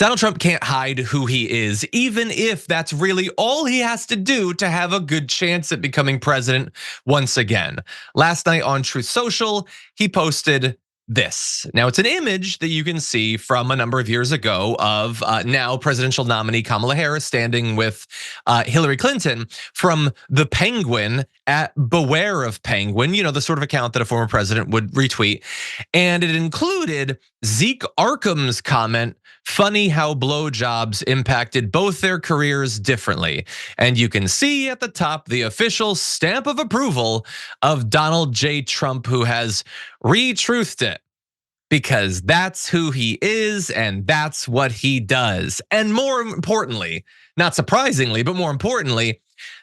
Donald Trump can't hide who he is, even if that's really all he has to do to have a good chance at becoming president once again. Last night on Truth Social, he posted this. Now, it's an image that you can see from a number of years ago of now presidential nominee Kamala Harris standing with Hillary Clinton from the Penguin at Beware of Penguin, the sort of account that a former president would retweet. And it included Zeke Arkham's comment, "Funny how blowjobs impacted both their careers differently." And you can see at the top the official stamp of approval of Donald J. Trump, who has retruthed it. Because that's who he is and that's what he does. And more importantly, not surprisingly, but more importantly,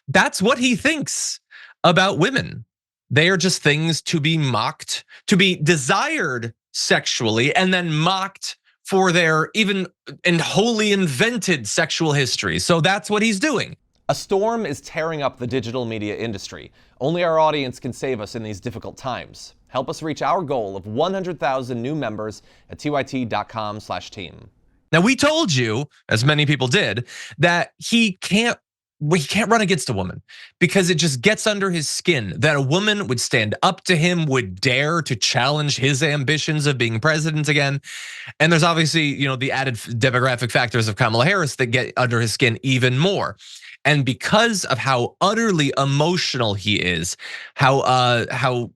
that's what he thinks about women. They are just things to be mocked, to be desired sexually, and then mocked for their even and wholly invented sexual history. So that's what he's doing. A storm is tearing up the digital media industry. Only our audience can save us in these difficult times. Help us reach our goal of 100,000 new members at tyt.com/team. Now, we told you, as many people did, that he can't run against a woman because it just gets under his skin that a woman would stand up to him, would dare to challenge his ambitions of being president again. And there's obviously, the added demographic factors of Kamala Harris that get under his skin even more. And because of how utterly emotional he is, how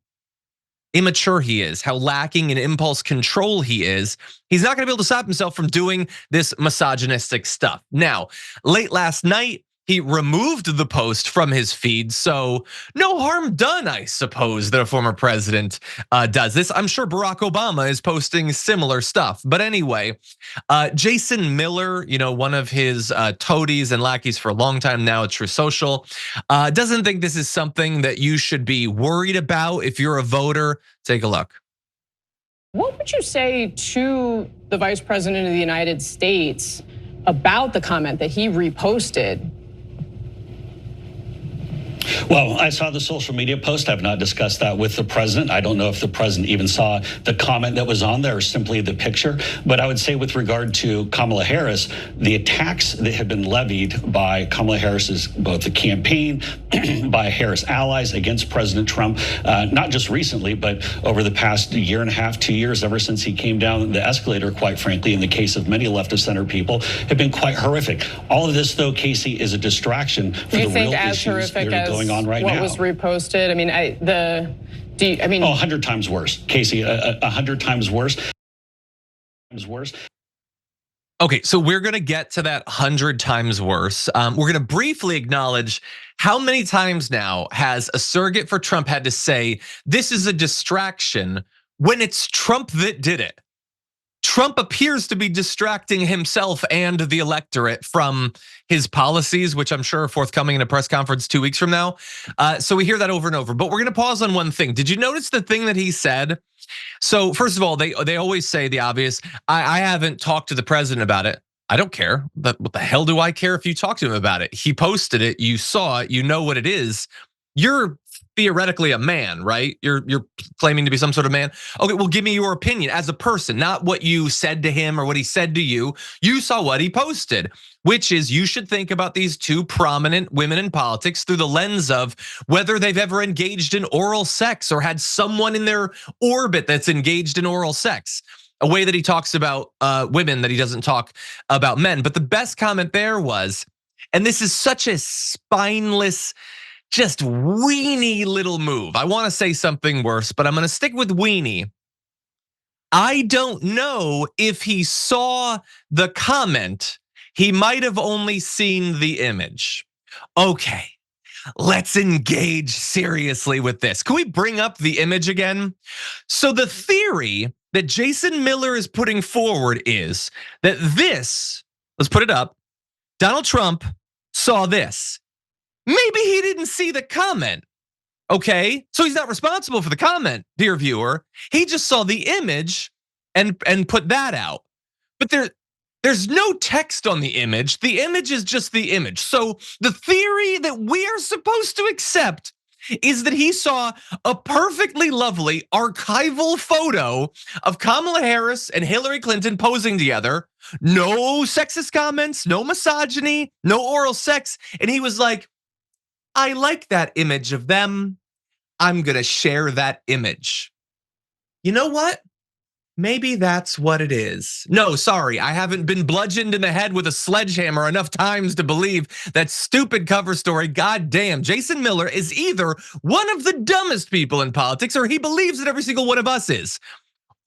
immature he is, how lacking in impulse control he is, he's not gonna be able to stop himself from doing this misogynistic stuff. Now, late last night, he removed the post from his feed, so no harm done, I suppose, that a former president does this. I'm sure Barack Obama is posting similar stuff. But anyway, Jason Miller, one of his toadies and lackeys for a long time now at Truth Social, doesn't think this is something that you should be worried about if you're a voter. Take a look. What would you say to the Vice President of the United States about the comment that he reposted? Well, I saw the social media post. I've not discussed that with the president. I don't know if the president even saw the comment that was on there or simply the picture. But I would say with regard to Kamala Harris, the attacks that have been levied by Kamala Harris's, both the campaign, by Harris allies against President Trump, not just recently, but over the past year and a half, 2 years, ever since he came down the escalator, quite frankly, in the case of many left of center people, have been quite horrific. All of this, though, Casey, is a distraction for the real issues that are going on right now. What was reposted? I mean, 100 times worse, Casey. 100 times worse. Okay, so we're gonna get to that 100 times worse. We're gonna briefly acknowledge how many times now has a surrogate for Trump had to say this is a distraction when it's Trump that did it. Trump appears to be distracting himself and the electorate from his policies, which I'm sure are forthcoming in a press conference 2 weeks from now. So we hear that over and over, but we're gonna pause on one thing. Did you notice the thing that he said? So first of all, they always say the obvious, I haven't talked to the president about it. I don't care, but what the hell do I care if you talk to him about it? He posted it, you saw it, you know what it is. You're theoretically a man, right? You're claiming to be some sort of man. Okay, well, give me your opinion as a person, not what you said to him or what he said to you. You saw what he posted, which is you should think about these two prominent women in politics through the lens of whether they've ever engaged in oral sex or had someone in their orbit that's engaged in oral sex. A way that he talks about women that he doesn't talk about men. But the best comment there was, and this is such a spineless, just weenie little move. I want to say something worse, but I'm going to stick with weenie. I don't know if he saw the comment. He might have only seen the image. Okay, let's engage seriously with this. Can we bring up the image again? So the theory that Jason Miller is putting forward is that this, let's put it up, Donald Trump saw this. Maybe he didn't see the comment, okay? So he's not responsible for the comment, dear viewer. He just saw the image and put that out. But there's no text on the image. The image is just the image. So the theory that we are supposed to accept is that he saw a perfectly lovely archival photo of Kamala Harris and Hillary Clinton posing together. No sexist comments, no misogyny, no oral sex. And he was like, I like that image of them. I'm gonna share that image. You know what? Maybe that's what it is. No, sorry, I haven't been bludgeoned in the head with a sledgehammer enough times to believe that stupid cover story. God damn, Jason Miller is either one of the dumbest people in politics or he believes that every single one of us is.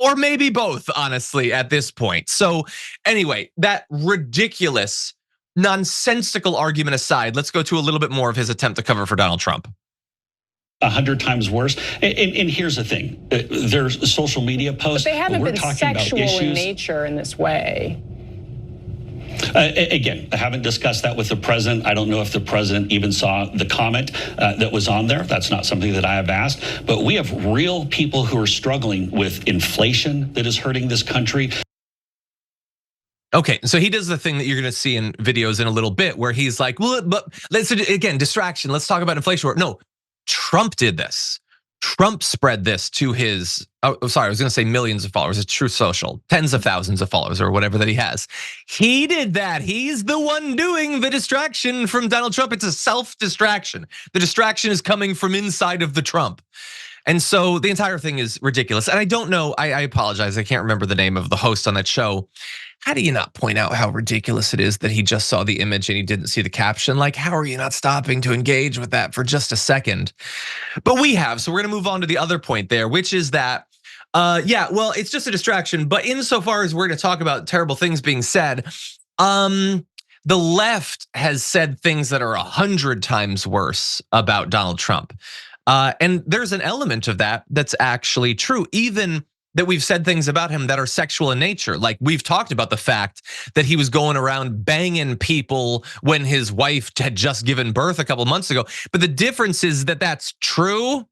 Or maybe both, honestly, at this point. So anyway, that ridiculous, nonsensical argument aside, let's go to a little bit more of his attempt to cover for Donald Trump. 100 times worse. And here's the thing, there's social media posts. But they haven't been sexual in nature in this way. Again, I haven't discussed that with the president. I don't know if the president even saw the comment that was on there. That's not something that I have asked. But we have real people who are struggling with inflation that is hurting this country. Okay, so he does the thing that you're gonna see in videos in a little bit where he's like, well, but let's, again, distraction. Let's talk about inflation. No, Trump did this. Trump spread this to his, sorry, I was gonna say millions of followers. It's Truth Social, tens of thousands of followers or whatever that he has. He did that. He's the one doing the distraction from Donald Trump. It's a self-distraction. The distraction is coming from inside of the Trump. And so the entire thing is ridiculous. And I don't know, I apologize. I can't remember the name of the host on that show. How do you not point out how ridiculous it is that he just saw the image and he didn't see the caption? Like, how are you not stopping to engage with that for just a second? But we have, so we're gonna move on to the other point there, which is that, yeah, well, it's just a distraction, but insofar as we're gonna talk about terrible things being said, the left has said things that are 100 times worse about Donald Trump. And there's an element of that that's actually true, even that we've said things about him that are sexual in nature. Like we've talked about the fact that he was going around banging people when his wife had just given birth a couple months ago. But the difference is that that's true.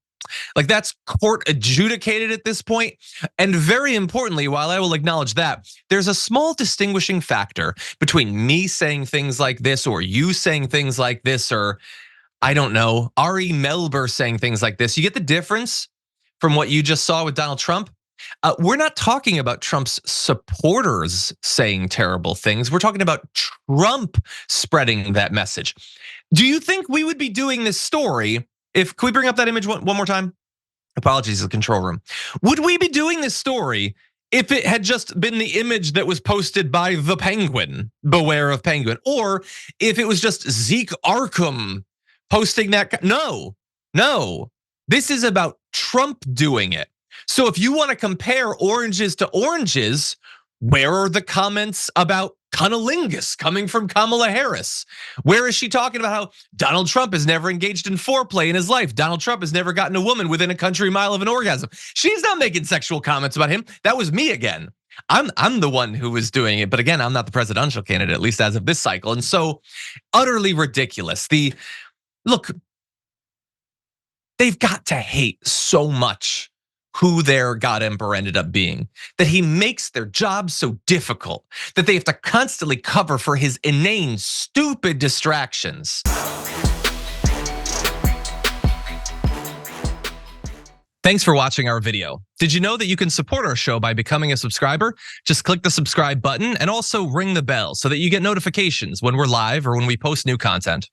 Like that's court adjudicated at this point. And very importantly, while I will acknowledge that, there's a small distinguishing factor between me saying things like this or you saying things like this, or I don't know, Ari Melber saying things like this. You get the difference from what you just saw with Donald Trump? We're not talking about Trump's supporters saying terrible things. We're talking about Trump spreading that message. Do you think we would be doing this story if, can we bring up that image one more time? Apologies, the control room. Would we be doing this story if it had just been the image that was posted by the Penguin, beware of Penguin, or if it was just Zeke Arkham posting that? No. This is about Trump doing it. So if you want to compare oranges to oranges, where are the comments about cunnilingus coming from Kamala Harris? Where is she talking about how Donald Trump has never engaged in foreplay in his life? Donald Trump has never gotten a woman within a country mile of an orgasm. She's not making sexual comments about him. That was me again. I'm the one who was doing it, but again, I'm not the presidential candidate, at least as of this cycle. And so utterly ridiculous. Look, they've got to hate so much who their God Emperor ended up being, that he makes their job so difficult that they have to constantly cover for his inane, stupid distractions. Thanks for watching our video. Did you know that you can support our show by becoming a subscriber? Just click the subscribe button and also ring the bell so that you get notifications when we're live or when we post new content.